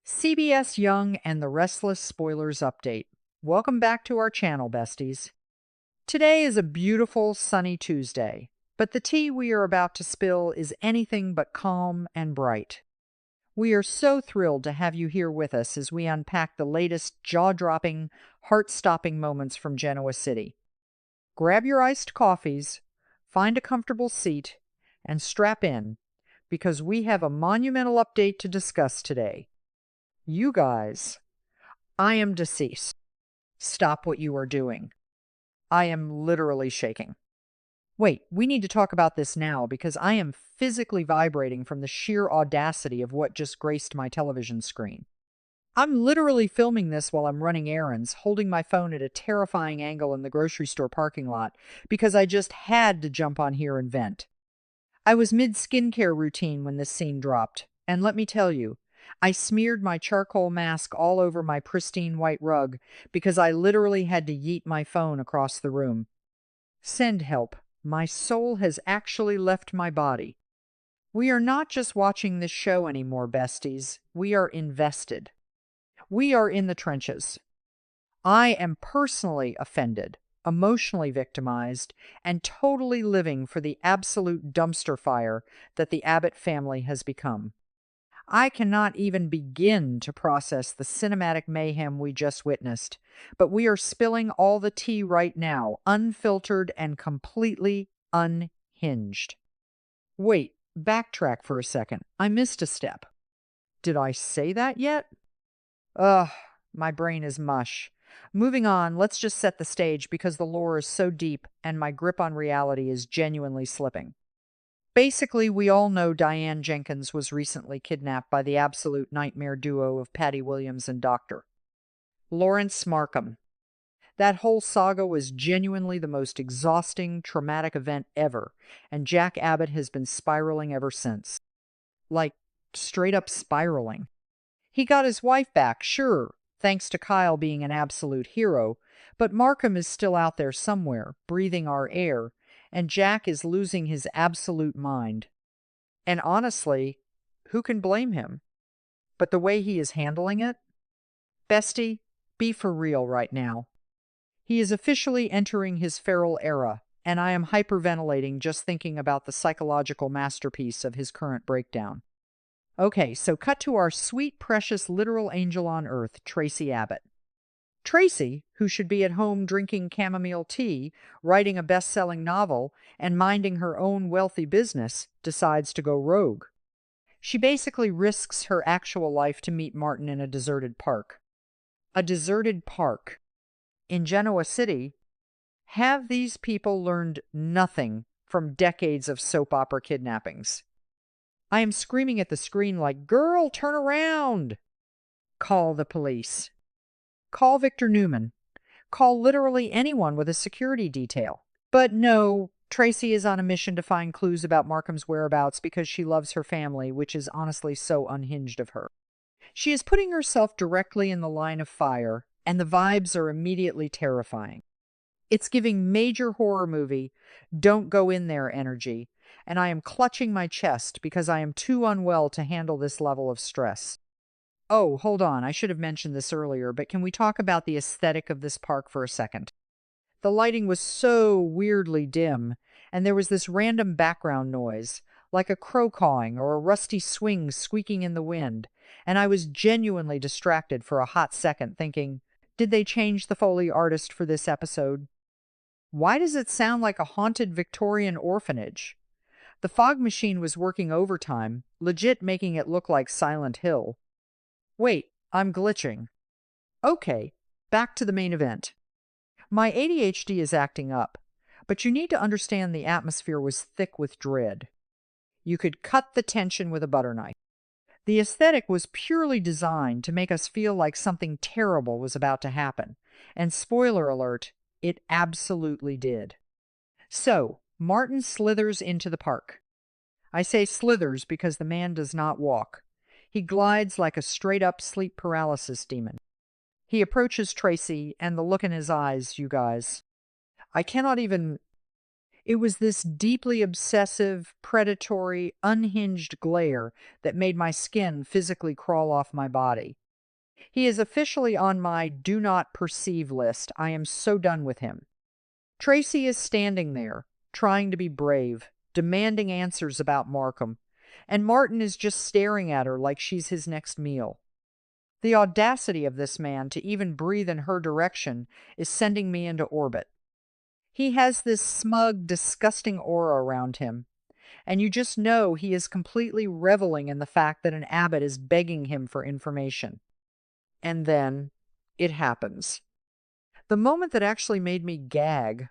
CBS Young and the Restless Spoilers update. Welcome back to our channel, besties. Today is a beautiful sunny Tuesday, but the tea we are about to spill is anything but calm and bright. We are so thrilled to have you here with us as we unpack the latest jaw-dropping, heart-stopping moments from Genoa City. Grab your iced coffees, find a comfortable seat, and strap in, because we have a monumental update to discuss today. You guys, I am deceased. Stop what you are doing. I am literally shaking. Wait, we need to talk about this now because I am physically vibrating from the sheer audacity of what just graced my television screen. I'm literally filming this while I'm running errands, holding my phone at a terrifying angle in the grocery store parking lot because I just had to jump on here and vent. I was mid-skincare routine when this scene dropped, and let me tell you, I smeared my charcoal mask all over my pristine white rug because I literally had to yeet my phone across the room. Send help. My soul has actually left my body. We are not just watching this show anymore, besties. We are invested. We are in the trenches. I am personally offended, emotionally victimized, and totally living for the absolute dumpster fire that the Abbott family has become. I cannot even begin to process the cinematic mayhem we just witnessed, but we are spilling all the tea right now, unfiltered and completely unhinged. Wait, backtrack for a second. I missed a step. Did I say that yet? Ugh, my brain is mush. Moving on, let's just set the stage because the lore is so deep and my grip on reality is genuinely slipping. Basically, we all know Diane Jenkins was recently kidnapped by the absolute nightmare duo of Patty Williams and Dr. Lawrence Markham. That whole saga was genuinely the most exhausting, traumatic event ever, and Jack Abbott has been spiraling ever since. Like, straight up spiraling. He got his wife back, sure, thanks to Kyle being an absolute hero, but Markham is still out there somewhere, breathing our air, and Jack is losing his absolute mind. And honestly, who can blame him? But the way he is handling it? Bestie, be for real right now. He is officially entering his feral era, and I am hyperventilating just thinking about the psychological masterpiece of his current breakdown. Okay, so cut to our sweet, precious, literal angel on earth, Tracy Abbott. Tracy, who should be at home drinking chamomile tea, writing a best-selling novel, and minding her own wealthy business, decides to go rogue. She basically risks her actual life to meet Martin in a deserted park. A deserted park. In Genoa City, have these people learned nothing from decades of soap opera kidnappings? I am screaming at the screen like, "Girl, turn around!" Call the police. Call Victor Newman. Call literally anyone with a security detail. But no, Tracy is on a mission to find clues about Markham's whereabouts because she loves her family, which is honestly so unhinged of her. She is putting herself directly in the line of fire, and the vibes are immediately terrifying. It's giving major horror movie, don't go in there energy, and I am clutching my chest because I am too unwell to handle this level of stress. Oh, hold on, I should have mentioned this earlier, but can we talk about the aesthetic of this park for a second? The lighting was so weirdly dim, and there was this random background noise, like a crow cawing or a rusty swing squeaking in the wind, and I was genuinely distracted for a hot second thinking, did they change the Foley artist for this episode? Why does it sound like a haunted Victorian orphanage? The fog machine was working overtime, legit making it look like Silent Hill. Wait, I'm glitching. Okay, back to the main event. My ADHD is acting up, but you need to understand the atmosphere was thick with dread. You could cut the tension with a butter knife. The aesthetic was purely designed to make us feel like something terrible was about to happen, and spoiler alert, it absolutely did. So, Martin slithers into the park. I say slithers because the man does not walk. He glides like a straight-up sleep paralysis demon. He approaches Tracy, and the look in his eyes, you guys. I cannot even... It was this deeply obsessive, predatory, unhinged glare that made my skin physically crawl off my body. He is officially on my do not perceive list. I am so done with him. Tracy is standing there, trying to be brave, demanding answers about Markham, and Martin is just staring at her like she's his next meal. The audacity of this man to even breathe in her direction is sending me into orbit. He has this smug, disgusting aura around him, and you just know he is completely reveling in the fact that an abbot is begging him for information. And then it happens. The moment that actually made me gag.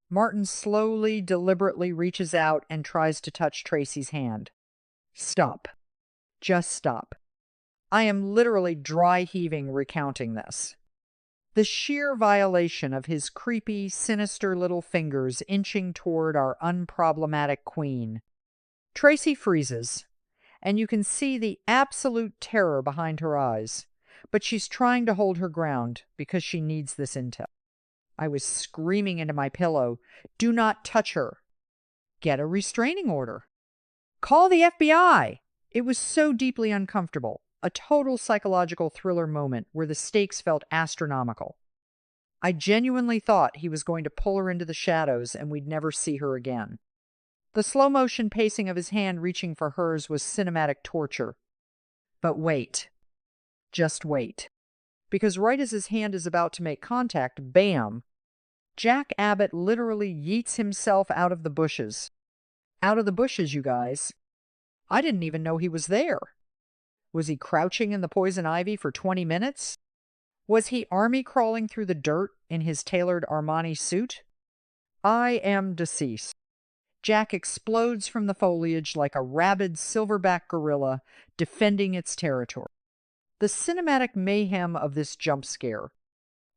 Martin slowly, deliberately reaches out and tries to touch Tracy's hand. Stop. Just stop. I am literally dry heaving recounting this. The sheer violation of his creepy, sinister little fingers inching toward our unproblematic queen. Tracy freezes, and you can see the absolute terror behind her eyes, but she's trying to hold her ground because she needs this intel. I was screaming into my pillow, "Do not touch her. Get a restraining order. Call the FBI." It was so deeply uncomfortable, a total psychological thriller moment where the stakes felt astronomical. I genuinely thought he was going to pull her into the shadows and we'd never see her again. The slow-motion pacing of his hand reaching for hers was cinematic torture. But wait. Just wait. Because right as his hand is about to make contact, bam! Jack Abbott literally yeets himself out of the bushes. Out of the bushes, you guys. I didn't even know he was there. Was he crouching in the poison ivy for 20 minutes? Was he army crawling through the dirt in his tailored Armani suit? I am deceased. Jack explodes from the foliage like a rabid silverback gorilla defending its territory. The cinematic mayhem of this jump scare.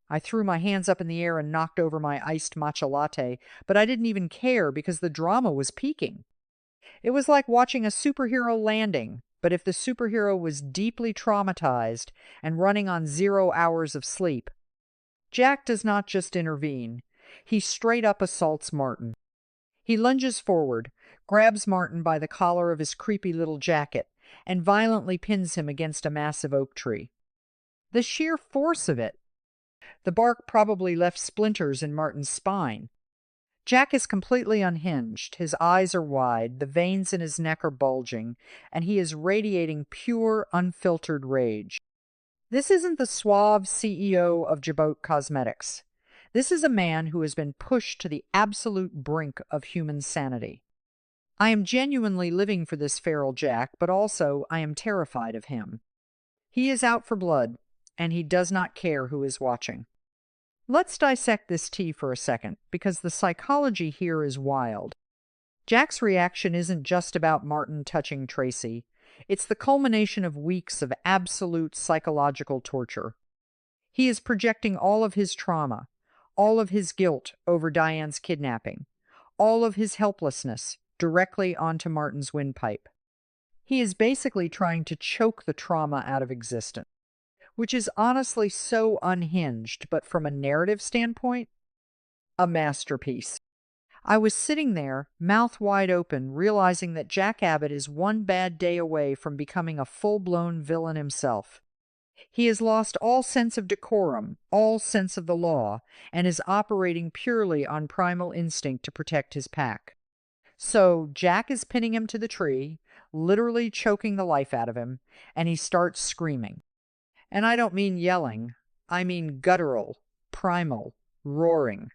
I threw my hands up in the air and knocked over my iced matcha latte, but I didn't even care because the drama was peaking. It was like watching a superhero landing, but if the superhero was deeply traumatized and running on 0 hours of sleep. Jack does not just intervene. He straight up assaults Martin. He lunges forward, grabs Martin by the collar of his creepy little jacket, and violently pins him against a massive oak tree. The sheer force of it. The bark probably left splinters in Martin's spine. Jack is completely unhinged. His eyes are wide, the veins in his neck are bulging, and he is radiating pure, unfiltered rage. This isn't the suave CEO of Jabot Cosmetics. This is a man who has been pushed to the absolute brink of human sanity. I am genuinely living for this feral Jack, but also I am terrified of him. He is out for blood, and he does not care who is watching. Let's dissect this tea for a second, because the psychology here is wild. Jack's reaction isn't just about Martin touching Tracy. It's the culmination of weeks of absolute psychological torture. He is projecting all of his trauma, all of his guilt over Diane's kidnapping, all of his helplessness directly onto Martin's windpipe. He is basically trying to choke the trauma out of existence, which is honestly so unhinged, but from a narrative standpoint, a masterpiece. I was sitting there, mouth wide open, realizing that Jack Abbott is one bad day away from becoming a full-blown villain himself. He has lost all sense of decorum, all sense of the law, and is operating purely on primal instinct to protect his pack. So Jack is pinning him to the tree, literally choking the life out of him, and he starts screaming. And I don't mean yelling, I mean guttural, primal, roaring.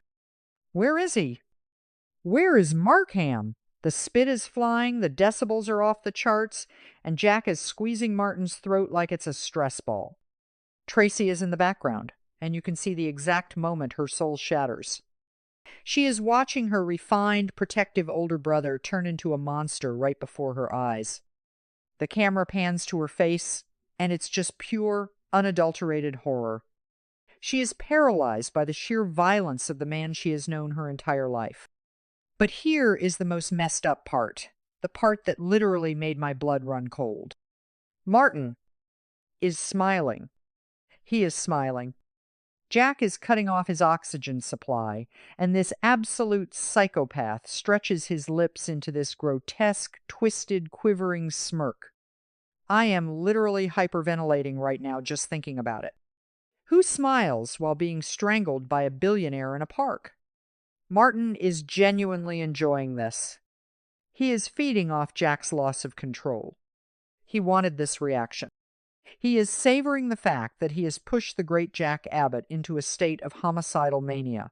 Where is he? Where is Markham? The spit is flying, the decibels are off the charts, and Jack is squeezing Martin's throat like it's a stress ball. Tracy is in the background, and you can see the exact moment her soul shatters. She is watching her refined, protective older brother turn into a monster right before her eyes. The camera pans to her face, and it's just pure, unadulterated horror. She is paralyzed by the sheer violence of the man she has known her entire life. But here is the most messed up part, the part that literally made my blood run cold. Martin is smiling. He is smiling. Jack is cutting off his oxygen supply, and this absolute psychopath stretches his lips into this grotesque, twisted, quivering smirk. I am literally hyperventilating right now just thinking about it. Who smiles while being strangled by a billionaire in a park? Martin is genuinely enjoying this. He is feeding off Jack's loss of control. He wanted this reaction. He is savoring the fact that he has pushed the great Jack Abbott into a state of homicidal mania.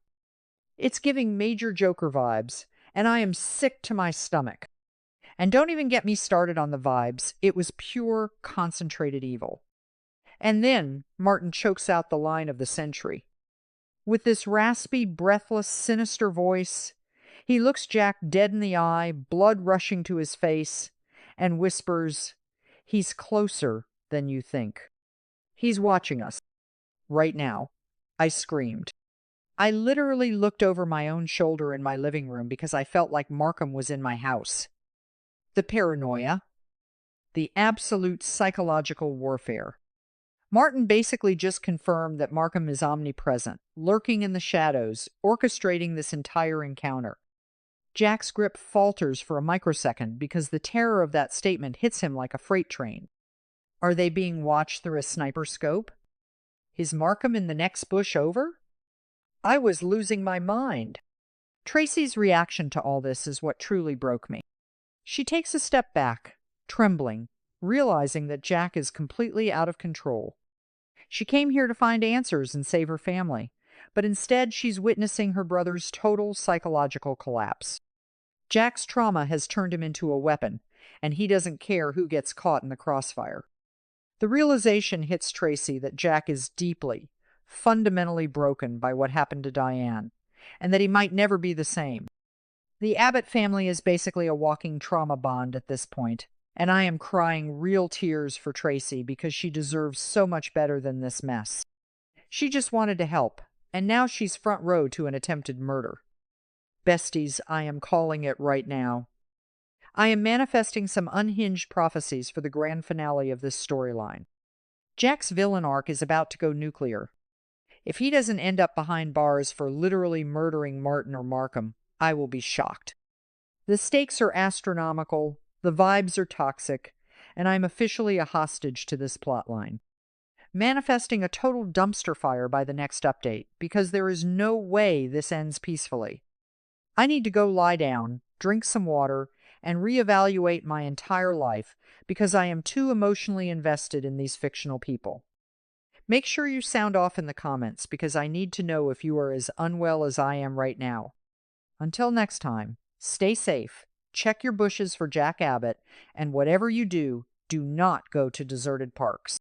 It's giving major Joker vibes, and I am sick to my stomach. And don't even get me started on the vibes. It was pure, concentrated evil. And then Martin chokes out the line of the century. With this raspy, breathless, sinister voice, he looks Jack dead in the eye, blood rushing to his face, and whispers, "He's closer than you think. He's watching us. Right now." I screamed. I literally looked over my own shoulder in my living room because I felt like Markham was in my house. The paranoia. The absolute psychological warfare. Martin basically just confirmed that Markham is omnipresent, lurking in the shadows, orchestrating this entire encounter. Jack's grip falters for a microsecond because the terror of that statement hits him like a freight train. Are they being watched through a sniper scope? Is Markham in the next bush over? I was losing my mind. Tracy's reaction to all this is what truly broke me. She takes a step back, trembling, realizing that Jack is completely out of control. She came here to find answers and save her family, but instead she's witnessing her brother's total psychological collapse. Jack's trauma has turned him into a weapon, and he doesn't care who gets caught in the crossfire. The realization hits Tracy that Jack is deeply, fundamentally broken by what happened to Diane, and that he might never be the same. The Abbott family is basically a walking trauma bond at this point, and I am crying real tears for Tracy because she deserves so much better than this mess. She just wanted to help, and now she's front row to an attempted murder. Besties, I am calling it right now. I am manifesting some unhinged prophecies for the grand finale of this storyline. Jack's villain arc is about to go nuclear. If he doesn't end up behind bars for literally murdering Martin or Markham, I will be shocked. The stakes are astronomical, the vibes are toxic, and I'm officially a hostage to this plotline. Manifesting a total dumpster fire by the next update, because there is no way this ends peacefully. I need to go lie down, drink some water, and reevaluate my entire life because I am too emotionally invested in these fictional people. Make sure you sound off in the comments because I need to know if you are as unwell as I am right now. Until next time, stay safe, check your bushes for Jack Abbott, and whatever you do, do not go to deserted parks.